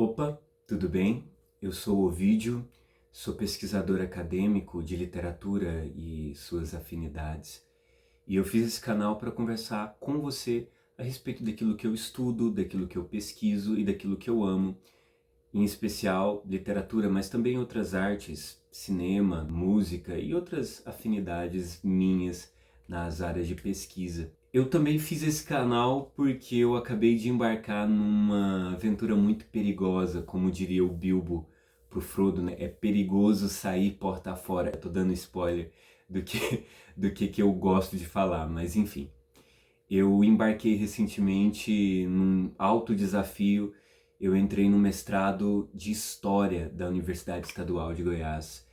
Opa, tudo bem? Eu sou o Ovídio, sou pesquisador acadêmico de literatura e suas afinidades. E eu fiz esse canal para conversar com você a respeito daquilo que eu estudo, daquilo que eu pesquiso e daquilo que eu amo, em especial literatura, mas também outras artes, cinema, música e outras afinidades minhas nas áreas de pesquisa. Eu também fiz esse canal porque eu acabei de embarcar numa aventura muito perigosa, como diria o Bilbo pro Frodo, né? É perigoso sair porta fora. Eu tô dando spoiler do que, do que eu gosto de falar, mas enfim. Eu embarquei recentemente num alto desafio. Eu entrei no mestrado de História da Universidade Estadual de Goiás.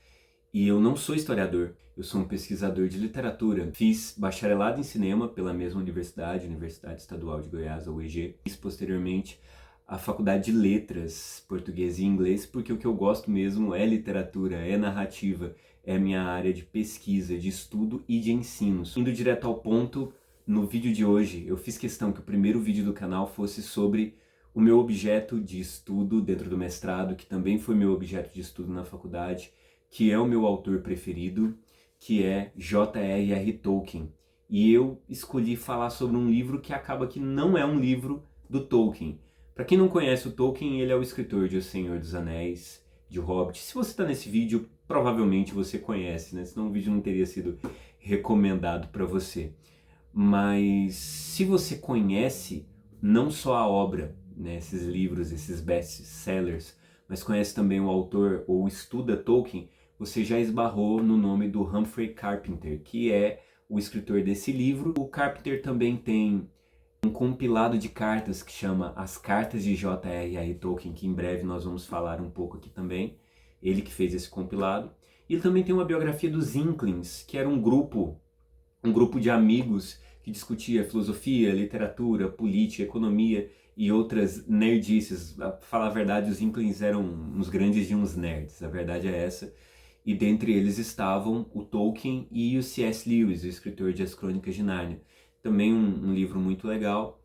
E eu não sou historiador, eu sou um pesquisador de literatura. Fiz bacharelado em cinema pela mesma universidade, Universidade Estadual de Goiás, a UEG. Fiz posteriormente a faculdade de letras, português e inglês, porque o que eu gosto mesmo é literatura, é narrativa, é minha área de pesquisa, de estudo e de ensino. Indo direto ao ponto, no vídeo de hoje eu fiz questão que o primeiro vídeo do canal fosse sobre o meu objeto de estudo dentro do mestrado, que também foi meu objeto de estudo na faculdade, que é o meu autor preferido, que é J.R.R. Tolkien. E eu escolhi falar sobre um livro que acaba que não é um livro do Tolkien. Para quem não conhece o Tolkien, ele é o escritor de O Senhor dos Anéis, de O Hobbit. Se você está nesse vídeo, provavelmente você conhece, né? Senão o vídeo não teria sido recomendado para você. Mas se você conhece não só a obra, né, esses livros, esses best-sellers, mas conhece também o autor ou estuda Tolkien, você já esbarrou no nome do Humphrey Carpenter, que é o escritor desse livro. O Carpenter também tem um compilado de cartas que chama As Cartas de J.R.R. Tolkien, que em breve nós vamos falar um pouco aqui também. Ele que fez esse compilado. E ele também tem uma biografia dos Inklings, que era um grupo de amigos que discutia filosofia, literatura, política, economia e outras nerdices. Pra falar a verdade, os Inklings eram uns grandes de uns nerds, a verdade é essa. E dentre eles estavam o Tolkien e o C.S. Lewis, o escritor de As Crônicas de Nárnia. Também um livro muito legal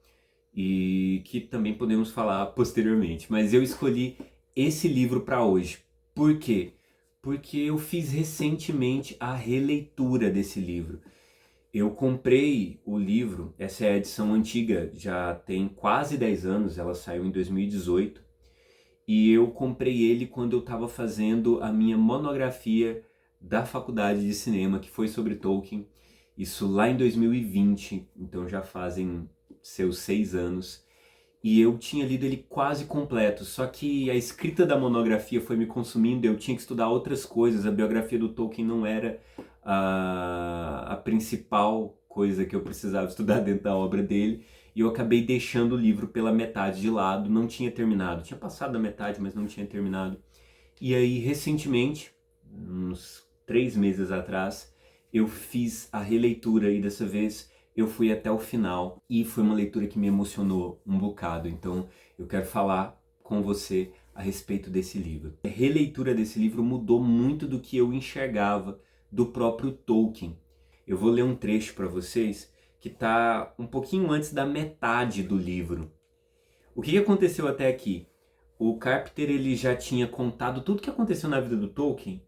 e que também podemos falar posteriormente. Mas eu escolhi esse livro para hoje. Por quê? Porque eu fiz recentemente a releitura desse livro. Eu comprei o livro, essa é a edição antiga, já tem quase 10 anos, ela saiu em 2018. E eu comprei ele quando eu estava fazendo a minha monografia da faculdade de cinema, que foi sobre Tolkien. Isso lá em 2020, então já fazem seus 6 anos. E eu tinha lido ele quase completo, só que a escrita da monografia foi me consumindo, eu tinha que estudar outras coisas, a biografia do Tolkien não era a principal coisa que eu precisava estudar dentro da obra dele, e eu acabei deixando o livro pela metade de lado, não tinha terminado, tinha passado da metade, mas não tinha terminado. E aí, recentemente, uns 3 meses atrás, eu fiz a releitura e dessa vez eu fui até o final e foi uma leitura que me emocionou um bocado. Então eu quero falar com você a respeito desse livro. A releitura desse livro mudou muito do que eu enxergava do próprio Tolkien. Eu vou ler um trecho para vocês que está um pouquinho antes da metade do livro. O que aconteceu até aqui? O Carpenter ele já tinha contado tudo o que aconteceu na vida do Tolkien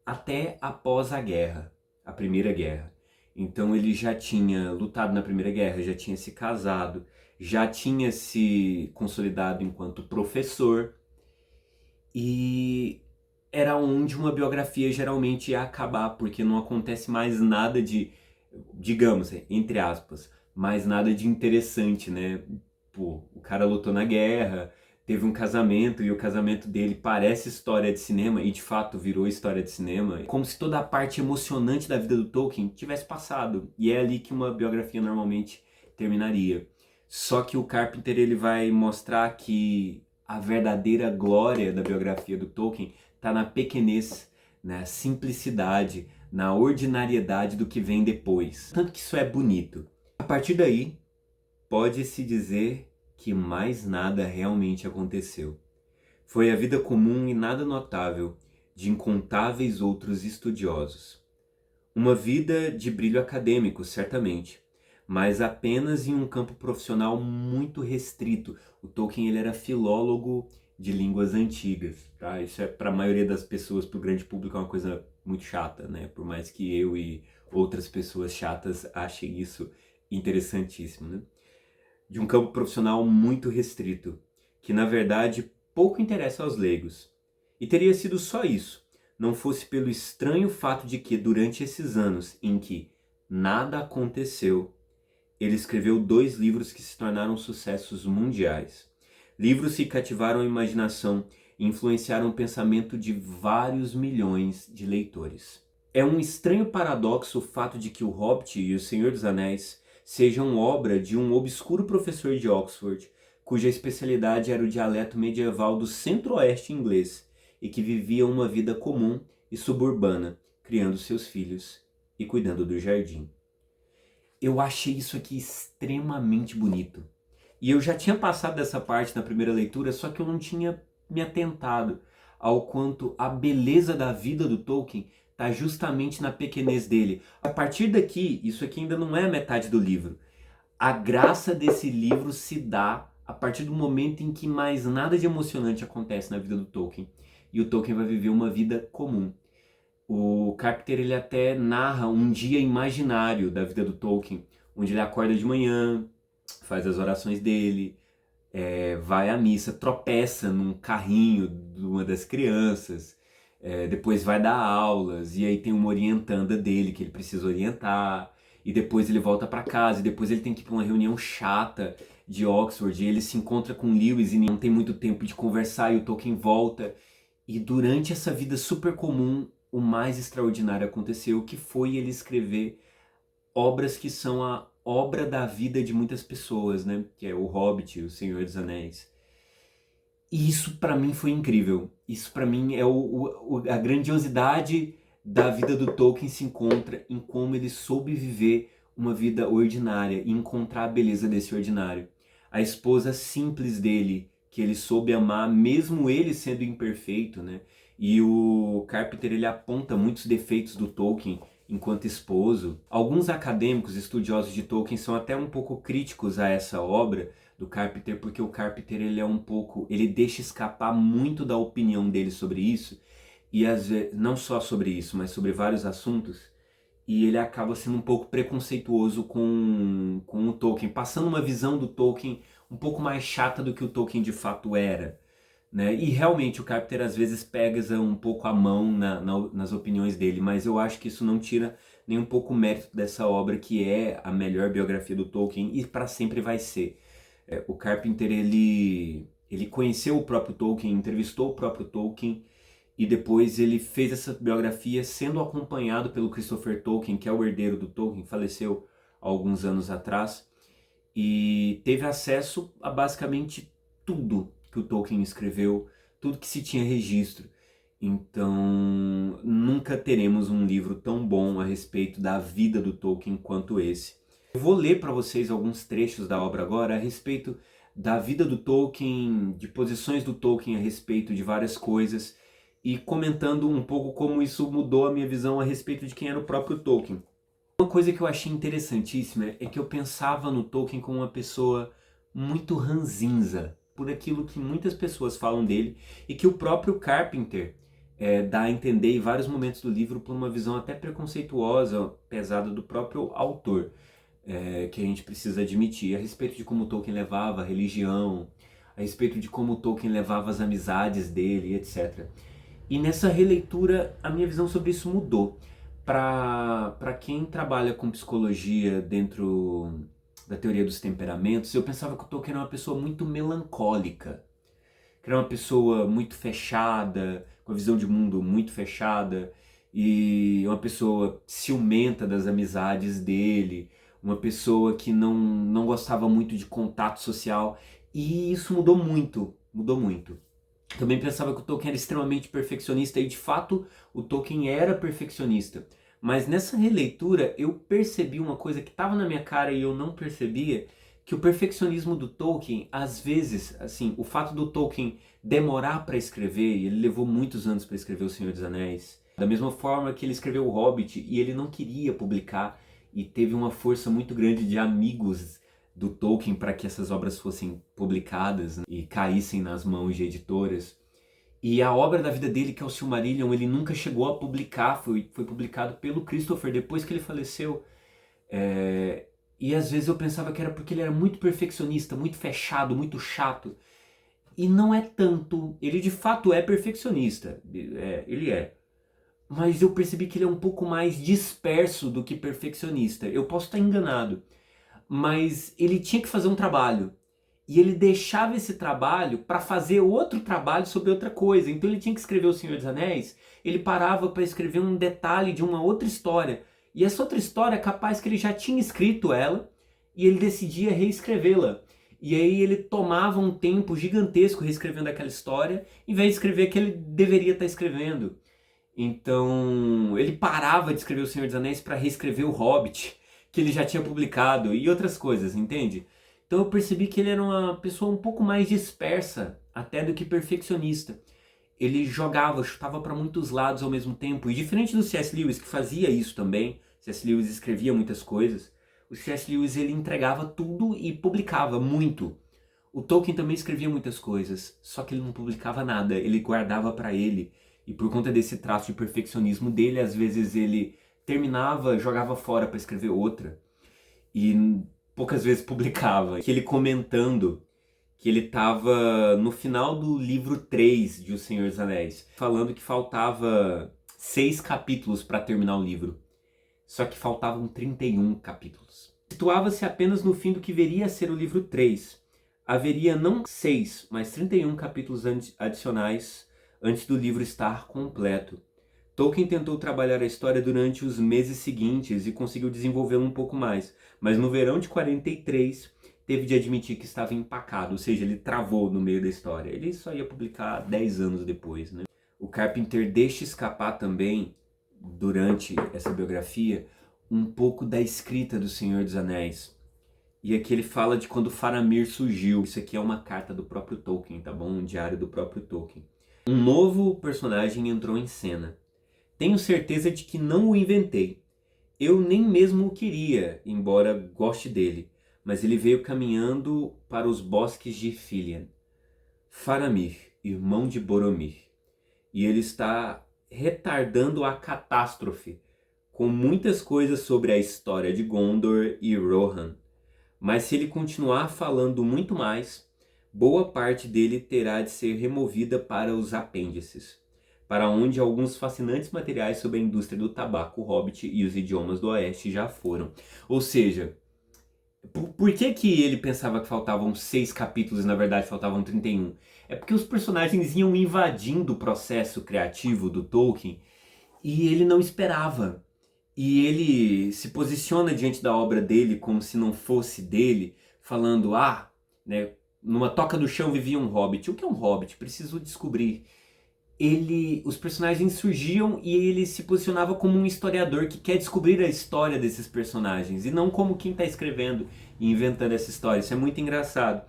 até após a guerra, a Primeira Guerra. Então ele já tinha lutado na Primeira Guerra, já tinha se casado, já tinha se consolidado enquanto professor e era onde uma biografia geralmente ia acabar, porque não acontece mais nada de, digamos, entre aspas, mais nada de interessante, né? Pô, o cara lutou na guerra, teve um casamento e o casamento dele parece história de cinema e de fato virou história de cinema, como se toda a parte emocionante da vida do Tolkien tivesse passado. E é ali que uma biografia normalmente terminaria. Só que o Carpenter ele vai mostrar que a verdadeira glória da biografia do Tolkien está na pequenez, na simplicidade, na ordinariedade do que vem depois. Tanto que isso é bonito. A partir daí, pode-se dizer que mais nada realmente aconteceu. Foi a vida comum e nada notável de incontáveis outros estudiosos. Uma vida de brilho acadêmico, certamente, mas apenas em um campo profissional muito restrito. O Tolkien ele era filólogo de línguas antigas, tá? Isso é para a maioria das pessoas, para o grande público, é uma coisa muito chata, né? Por mais que eu e outras pessoas chatas achem isso interessantíssimo, né? De um campo profissional muito restrito, que na verdade pouco interessa aos leigos. E teria sido só isso, não fosse pelo estranho fato de que, durante esses anos em que nada aconteceu, ele escreveu 2 livros que se tornaram sucessos mundiais. Livros que cativaram a imaginação e influenciaram o pensamento de vários milhões de leitores. É um estranho paradoxo o fato de que O Hobbit e O Senhor dos Anéis sejam obra de um obscuro professor de Oxford, cuja especialidade era o dialeto medieval do centro-oeste inglês e que vivia uma vida comum e suburbana, criando seus filhos e cuidando do jardim. Eu achei isso aqui extremamente bonito. E eu já tinha passado dessa parte na primeira leitura, só que eu não tinha me atentado ao quanto a beleza da vida do Tolkien está justamente na pequenez dele. A partir daqui, isso aqui ainda não é a metade do livro. A graça desse livro se dá a partir do momento em que mais nada de emocionante acontece na vida do Tolkien. E o Tolkien vai viver uma vida comum. O Carpenter ele até narra um dia imaginário da vida do Tolkien, onde ele acorda de manhã, faz as orações dele, vai à missa, tropeça num carrinho de uma das crianças, depois vai dar aulas, e aí tem uma orientanda dele que ele precisa orientar, e depois ele volta para casa, e depois ele tem que ir para uma reunião chata de Oxford, e ele se encontra com Lewis e não tem muito tempo de conversar, e o Tolkien volta. E durante essa vida super comum, o mais extraordinário aconteceu, que foi ele escrever obras que são a obra da vida de muitas pessoas, né? Que é O Hobbit, O Senhor dos Anéis. E isso para mim foi incrível. Isso para mim é a grandiosidade da vida do Tolkien se encontra em como ele soube viver uma vida ordinária e encontrar a beleza desse ordinário. A esposa simples dele, que ele soube amar, mesmo ele sendo imperfeito, né? E o Carpenter ele aponta muitos defeitos do Tolkien enquanto esposo. Alguns acadêmicos estudiosos de Tolkien são até um pouco críticos a essa obra do Carpenter, porque o Carpenter ele é um pouco, ele deixa escapar muito da opinião dele sobre isso, e às vezes, não só sobre isso, mas sobre vários assuntos, e ele acaba sendo um pouco preconceituoso com o Tolkien, passando uma visão do Tolkien um pouco mais chata do que o Tolkien de fato era, né? E realmente o Carpenter às vezes pega um pouco a mão nas opiniões dele, mas eu acho que isso não tira nem um pouco o mérito dessa obra, que é a melhor biografia do Tolkien e para sempre vai ser. O Carpenter ele conheceu o próprio Tolkien, entrevistou o próprio Tolkien, e depois ele fez essa biografia sendo acompanhado pelo Christopher Tolkien, que é o herdeiro do Tolkien, faleceu há alguns anos atrás, e teve acesso a basicamente tudo que o Tolkien escreveu, tudo que se tinha registro. Então, nunca teremos um livro tão bom a respeito da vida do Tolkien quanto esse. Eu vou ler para vocês alguns trechos da obra agora a respeito da vida do Tolkien, de posições do Tolkien a respeito de várias coisas, e comentando um pouco como isso mudou a minha visão a respeito de quem era o próprio Tolkien. Uma coisa que eu achei interessantíssima é que eu pensava no Tolkien como uma pessoa muito ranzinza, por aquilo que muitas pessoas falam dele, e que o próprio Carpenter dá a entender em vários momentos do livro por uma visão até preconceituosa, pesada do próprio autor, que a gente precisa admitir, a respeito de como Tolkien levava a religião, a respeito de como Tolkien levava as amizades dele, etc. E nessa releitura a minha visão sobre isso mudou. Para quem trabalha com psicologia dentro da teoria dos temperamentos, eu pensava que o Tolkien era uma pessoa muito melancólica, que era uma pessoa muito fechada, com a visão de mundo muito fechada, e uma pessoa ciumenta das amizades dele, uma pessoa que não gostava muito de contato social, e isso mudou muito, mudou muito. Também pensava que o Tolkien era extremamente perfeccionista, e de fato o Tolkien era perfeccionista. Mas nessa releitura eu percebi uma coisa que estava na minha cara e eu não percebia, que o perfeccionismo do Tolkien, às vezes, assim, o fato do Tolkien demorar para escrever, e ele levou muitos anos para escrever O Senhor dos Anéis, da mesma forma que ele escreveu O Hobbit e ele não queria publicar, e teve uma força muito grande de amigos do Tolkien para que essas obras fossem publicadas, né, e caíssem nas mãos de editoras. E a obra da vida dele, que é o Silmarillion, ele nunca chegou a publicar, foi publicado pelo Christopher depois que ele faleceu. E às vezes eu pensava que era porque ele era muito perfeccionista, muito fechado, muito chato. E não é tanto. Ele de fato é perfeccionista, ele é. Mas eu percebi que ele é um pouco mais disperso do que perfeccionista. Eu posso estar enganado, mas ele tinha que fazer um trabalho. E ele deixava esse trabalho para fazer outro trabalho sobre outra coisa. Então ele tinha que escrever O Senhor dos Anéis, ele parava para escrever um detalhe de uma outra história. E essa outra história, capaz que ele já tinha escrito ela, e ele decidia reescrevê-la. E aí ele tomava um tempo gigantesco reescrevendo aquela história, em vez de escrever que ele deveria estar escrevendo. Então ele parava de escrever O Senhor dos Anéis para reescrever O Hobbit, que ele já tinha publicado, e outras coisas, entende? Então eu percebi que ele era uma pessoa um pouco mais dispersa, até do que perfeccionista. Ele jogava, chutava para muitos lados ao mesmo tempo. E diferente do C.S. Lewis, que fazia isso também, C.S. Lewis escrevia muitas coisas, o C.S. Lewis ele entregava tudo e publicava muito. O Tolkien também escrevia muitas coisas, só que ele não publicava nada, ele guardava para ele. E por conta desse traço de perfeccionismo dele, às vezes ele terminava, jogava fora para escrever outra. E poucas vezes publicava. Que ele comentando que ele estava no final do livro 3 de O Senhor dos Anéis, falando que faltava 6 capítulos para terminar o livro. Só que faltavam 31 capítulos. Situava-se apenas no fim do que viria a ser o livro 3. Haveria não 6, mas 31 capítulos adicionais antes do livro estar completo. Tolkien tentou trabalhar a história durante os meses seguintes e conseguiu desenvolvê-la um pouco mais, mas no verão de 43 teve de admitir que estava empacado, ou seja, ele travou no meio da história. Ele só ia publicar 10 anos depois, né? O Carpenter deixa escapar também, durante essa biografia, um pouco da escrita do Senhor dos Anéis. E aqui ele fala de quando Faramir surgiu. Isso aqui é uma carta do próprio Tolkien, tá bom? Um diário do próprio Tolkien. Um novo personagem entrou em cena. Tenho certeza de que não o inventei. Eu nem mesmo o queria, embora goste dele, mas ele veio caminhando para os bosques de Ithilien. Faramir, irmão de Boromir. E ele está retardando a catástrofe, com muitas coisas sobre a história de Gondor e Rohan. Mas se ele continuar falando muito mais, boa parte dele terá de ser removida para os apêndices, para onde alguns fascinantes materiais sobre a indústria do tabaco, o Hobbit e os idiomas do Oeste já foram. Ou seja, por que que ele pensava que faltavam 6 capítulos e na verdade faltavam 31? É porque os personagens iam invadindo o processo criativo do Tolkien e ele não esperava. E ele se posiciona diante da obra dele como se não fosse dele, falando, né, numa toca do chão vivia um hobbit. O que é um hobbit? Preciso descobrir. Os personagens surgiam e ele se posicionava como um historiador que quer descobrir a história desses personagens e não como quem está escrevendo e inventando essa história. Isso é muito engraçado.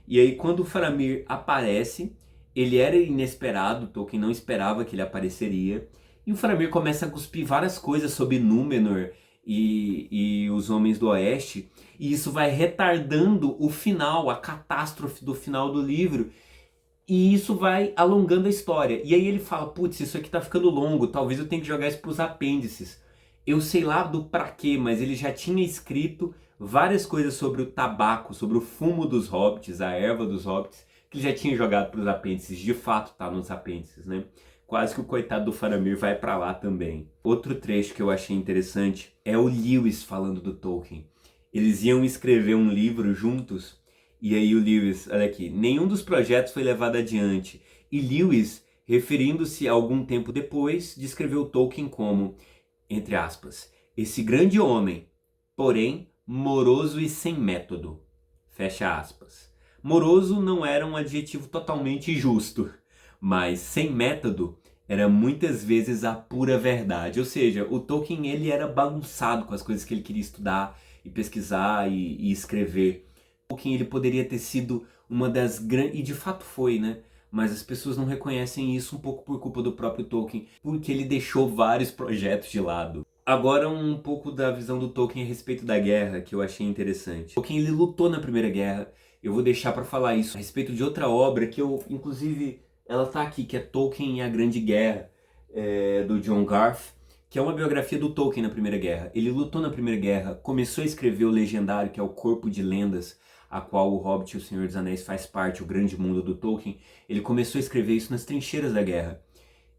E aí quando o Faramir aparece, ele era inesperado, Tolkien não esperava que ele apareceria, e o Faramir começa a cuspir várias coisas sobre Númenor e os Homens do Oeste, e isso vai retardando o final, a catástrofe do final do livro, e isso vai alongando a história. E aí ele fala, putz, isso aqui tá ficando longo, talvez eu tenha que jogar isso pros apêndices. Eu sei lá do pra quê, mas ele já tinha escrito várias coisas sobre o tabaco, sobre o fumo dos hobbits, a erva dos hobbits, que ele já tinha jogado pros apêndices. De fato tá nos apêndices, né? Quase que o coitado do Faramir vai pra lá também. Outro trecho que eu achei interessante é o Lewis falando do Tolkien. Eles iam escrever um livro juntos. E aí o Lewis, olha aqui, nenhum dos projetos foi levado adiante. E Lewis, referindo-se a algum tempo depois, descreveu Tolkien como, entre aspas, esse grande homem, porém moroso e sem método. Fecha aspas. Moroso não era um adjetivo totalmente justo, mas sem método era muitas vezes a pura verdade. Ou seja, o Tolkien ele era bagunçado com as coisas que ele queria estudar e pesquisar e escrever. Tolkien ele poderia ter sido uma das grandes, e de fato foi, né? Mas as pessoas não reconhecem isso um pouco por culpa do próprio Tolkien, porque ele deixou vários projetos de lado. Agora um pouco da visão do Tolkien a respeito da guerra, que eu achei interessante. Tolkien ele lutou na Primeira Guerra. Eu vou deixar para falar isso a respeito de outra obra que eu, inclusive, ela tá aqui, que é Tolkien e a Grande Guerra, do John Garth, que é uma biografia do Tolkien na Primeira Guerra. Ele lutou na Primeira Guerra, começou a escrever o Legendário, que é o corpo de lendas, a qual o Hobbit e o Senhor dos Anéis faz parte, o grande mundo do Tolkien. Ele começou a escrever isso nas trincheiras da guerra.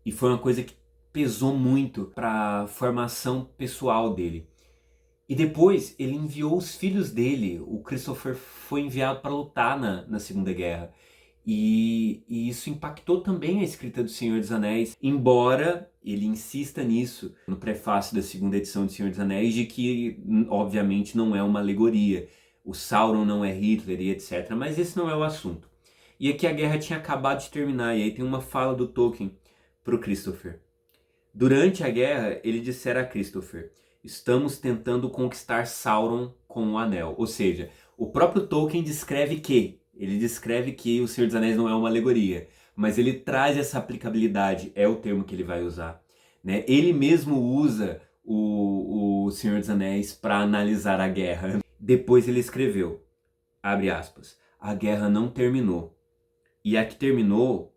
E foi uma coisa que pesou muito para a formação pessoal dele. E depois ele enviou os filhos dele. O Christopher foi enviado para lutar na Segunda Guerra. E isso impactou também a escrita do Senhor dos Anéis, embora ele insista nisso no prefácio da segunda edição do Senhor dos Anéis, de que obviamente não é uma alegoria. O Sauron não é Hitler e etc. Mas esse não é o assunto. E aqui a guerra tinha acabado de terminar, e aí tem uma fala do Tolkien para o Christopher. Durante a guerra, ele dissera a Christopher: estamos tentando conquistar Sauron com o Anel. Ou seja, o próprio Tolkien ele descreve que o Senhor dos Anéis não é uma alegoria, mas ele traz essa aplicabilidade, é o termo que ele vai usar. Né? Ele mesmo usa o Senhor dos Anéis para analisar a guerra. Depois ele escreveu, abre aspas, a guerra não terminou. E a que terminou,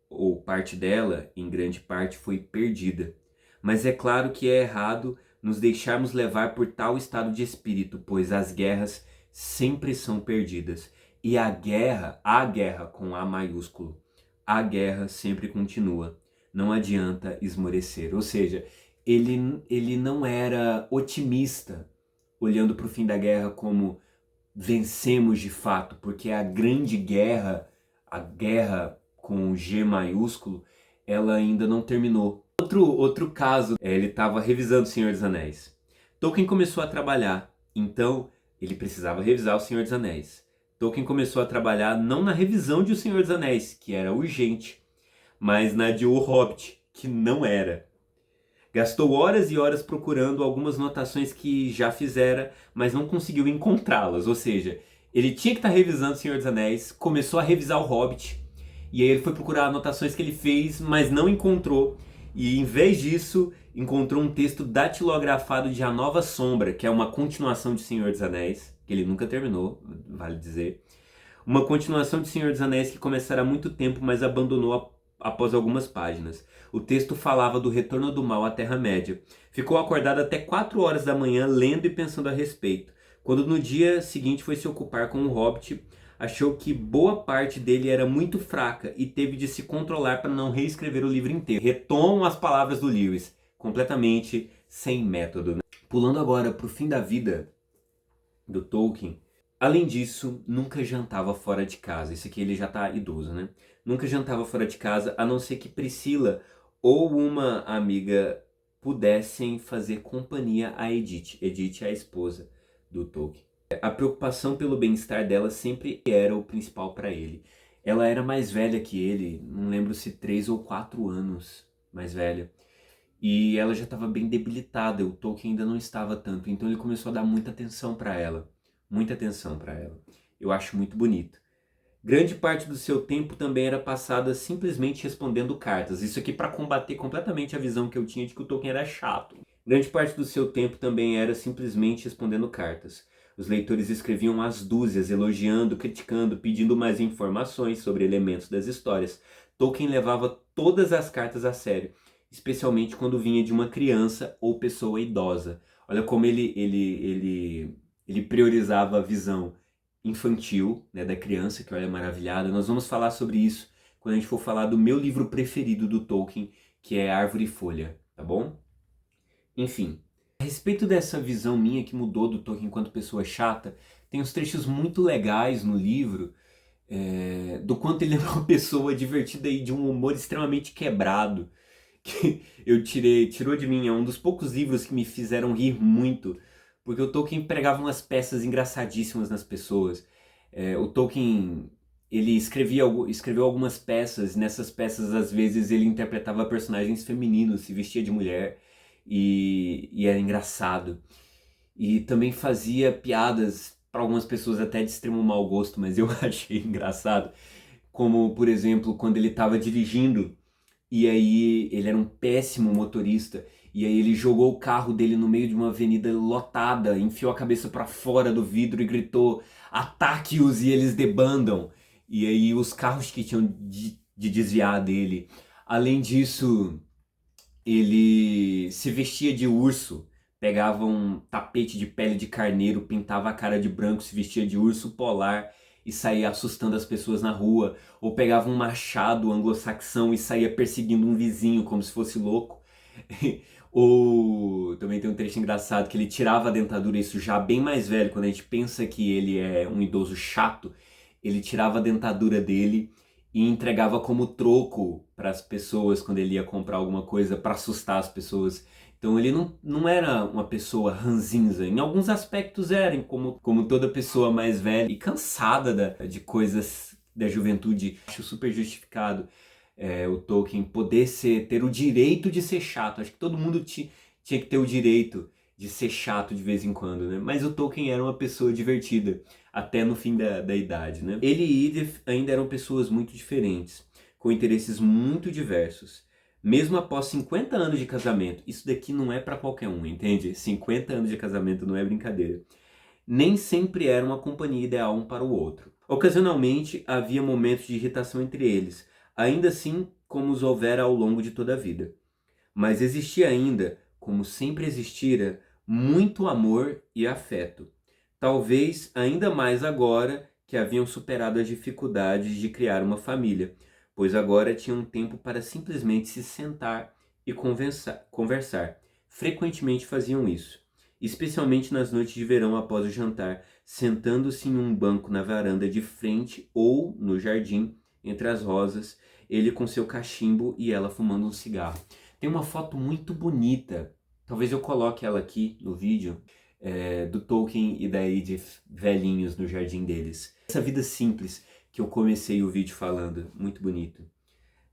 ou parte dela, em grande parte, foi perdida. Mas é claro que é errado nos deixarmos levar por tal estado de espírito, pois as guerras sempre são perdidas. E a guerra com A maiúsculo, a guerra sempre continua. Não adianta esmorecer. Ou seja, ele não era otimista, olhando para o fim da guerra como vencemos de fato, porque a grande guerra, a guerra com G maiúsculo, ela ainda não terminou. Outro caso, ele estava revisando O Senhor dos Anéis. Tolkien começou a trabalhar, então ele precisava revisar O Senhor dos Anéis. Tolkien começou a trabalhar não na revisão de O Senhor dos Anéis, que era urgente, mas na de O Hobbit, que não era. Gastou horas e horas procurando algumas notações que já fizera, mas não conseguiu encontrá-las. Ou seja, ele tinha que estar revisando O Senhor dos Anéis, começou a revisar O Hobbit, e aí ele foi procurar anotações que ele fez, mas não encontrou. E em vez disso, encontrou um texto datilografado de A Nova Sombra, que é uma continuação de Senhor dos Anéis, que ele nunca terminou, vale dizer. Uma continuação de Senhor dos Anéis que começara há muito tempo, mas abandonou após algumas páginas. O texto falava do retorno do mal à Terra-média. Ficou acordado até 4 horas da manhã lendo e pensando a respeito. Quando no dia seguinte foi se ocupar com o Hobbit, achou que boa parte dele era muito fraca e teve de se controlar para não reescrever o livro inteiro. Retomo as palavras do Lewis, completamente sem método. Né? Pulando agora para o fim da vida do Tolkien. Além disso, nunca jantava fora de casa. Isso aqui ele já tá idoso, né? Nunca jantava fora de casa, a não ser que Priscila ou uma amiga pudessem fazer companhia a Edith. Edith é a esposa do Tolkien. A preocupação pelo bem-estar dela sempre era o principal para ele. Ela era mais velha que ele, não lembro se 3 ou 4 anos mais velha. E ela já estava bem debilitada, o Tolkien ainda não estava tanto, então ele começou a dar muita atenção para ela. Muita atenção para ela. Eu acho muito bonito. Grande parte do seu tempo também era passada simplesmente respondendo cartas. Isso aqui para combater completamente a visão que eu tinha de que o Tolkien era chato. Grande parte do seu tempo também era simplesmente respondendo cartas. Os leitores escreviam às dúzias, elogiando, criticando, pedindo mais informações sobre elementos das histórias. Tolkien levava todas as cartas a sério, especialmente quando vinha de uma criança ou pessoa idosa. Olha como ele priorizava a visão infantil, né, da criança, que olha maravilhada. Nós vamos falar sobre isso quando a gente for falar do meu livro preferido do Tolkien, que é Árvore e Folha, tá bom? Enfim, a respeito dessa visão minha que mudou do Tolkien enquanto pessoa chata, tem uns trechos muito legais no livro, do quanto ele é uma pessoa divertida e de um humor extremamente quebrado, que tirou de mim, é um dos poucos livros que me fizeram rir muito, porque o Tolkien pregava umas peças engraçadíssimas nas pessoas. O Tolkien, ele escreveu algumas peças, e nessas peças às vezes ele interpretava personagens femininos, se vestia de mulher, e era engraçado. E também fazia piadas para algumas pessoas até de extremo mau gosto, mas eu achei engraçado. Como, por exemplo, quando ele estava dirigindo, e aí ele era um péssimo motorista, e aí ele jogou o carro dele no meio de uma avenida lotada, enfiou a cabeça para fora do vidro e gritou: "Ataque-os!" e eles debandam. E aí os carros que tinham de desviar dele. Além disso, ele se vestia de urso, pegava um tapete de pele de carneiro, pintava a cara de branco, se vestia de urso polar e saía assustando as pessoas na rua, ou pegava um machado anglo-saxão e saía perseguindo um vizinho como se fosse louco. Ou também tem um trecho engraçado que ele tirava a dentadura, isso já bem mais velho, quando a gente pensa que ele é um idoso chato, ele tirava a dentadura dele e entregava como troco para as pessoas quando ele ia comprar alguma coisa para assustar as pessoas. Então ele não era uma pessoa ranzinza, em alguns aspectos era, como toda pessoa mais velha e cansada de coisas da juventude. Acho super justificado o Tolkien poder ter o direito de ser chato. Acho que todo mundo tinha que ter o direito de ser chato de vez em quando, né? Mas o Tolkien era uma pessoa divertida, até no fim da idade, né? Ele e Edith ainda eram pessoas muito diferentes, com interesses muito diversos. Mesmo após 50 anos de casamento, isso daqui não é para qualquer um, entende? 50 anos de casamento não é brincadeira. Nem sempre era uma companhia ideal um para o outro. Ocasionalmente havia momentos de irritação entre eles, ainda assim como os houvera ao longo de toda a vida. Mas existia ainda, como sempre existira, muito amor e afeto. Talvez ainda mais agora que haviam superado as dificuldades de criar uma família, pois agora tinham tempo para simplesmente se sentar e conversar. Frequentemente faziam isso, especialmente nas noites de verão após o jantar, sentando-se em um banco na varanda de frente ou no jardim, entre as rosas, ele com seu cachimbo e ela fumando um cigarro. Tem uma foto muito bonita, talvez eu coloque ela aqui no vídeo, do Tolkien e da Edith velhinhos no jardim deles. Essa vida simples que eu comecei o vídeo falando, muito bonito.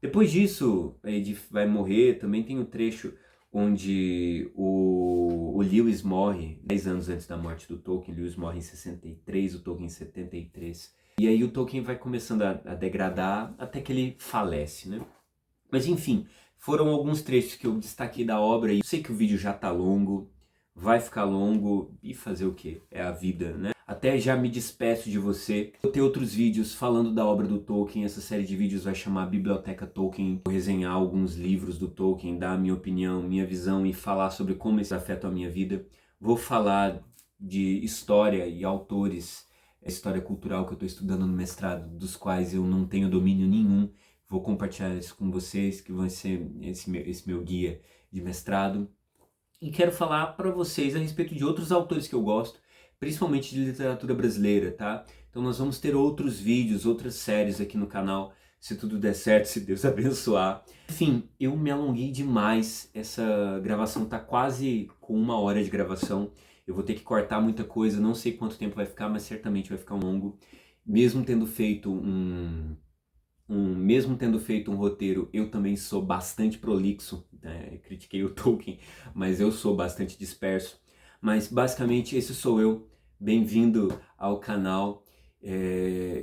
Depois disso, a Edith vai morrer, também tem um trecho onde o Lewis morre 10 anos antes da morte do Tolkien. Lewis morre em 63, o Tolkien em 73. E aí o Tolkien vai começando a degradar até que ele falece, né? Mas enfim, foram alguns trechos que eu destaquei da obra e eu sei que o vídeo já tá longo, vai ficar longo e fazer o quê? É a vida, né? Até já me despeço de você. Vou ter outros vídeos falando da obra do Tolkien. Essa série de vídeos vai chamar Biblioteca Tolkien. Vou resenhar alguns livros do Tolkien, dar a minha opinião, minha visão e falar sobre como isso afeta a minha vida. Vou falar de história e autores, história cultural que eu estou estudando no mestrado, dos quais eu não tenho domínio nenhum. Vou compartilhar isso com vocês, que vai ser esse meu guia de mestrado. E quero falar para vocês a respeito de outros autores que eu gosto, principalmente de literatura brasileira, tá? Então nós vamos ter outros vídeos, outras séries aqui no canal, se tudo der certo, se Deus abençoar. Enfim, eu me alonguei demais, essa gravação tá quase com 1 hora de gravação. Eu vou ter que cortar muita coisa, não sei quanto tempo vai ficar, mas certamente vai ficar longo. Mesmo tendo feito um roteiro, eu também sou bastante prolixo, né? Critiquei o Tolkien, mas eu sou bastante disperso. Mas basicamente esse sou eu, bem-vindo ao canal.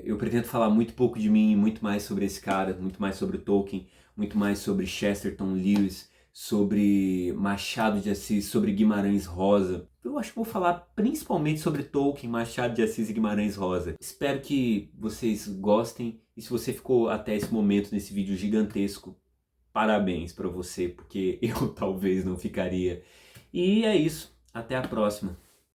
Eu pretendo falar muito pouco de mim, muito mais sobre esse cara, muito mais sobre o Tolkien, muito mais sobre Chesterton, Lewis, sobre Machado de Assis, sobre Guimarães Rosa. Eu acho que vou falar principalmente sobre Tolkien, Machado de Assis e Guimarães Rosa. Espero que vocês gostem e se você ficou até esse momento nesse vídeo gigantesco, parabéns para você, porque eu talvez não ficaria. E é isso, até a próxima.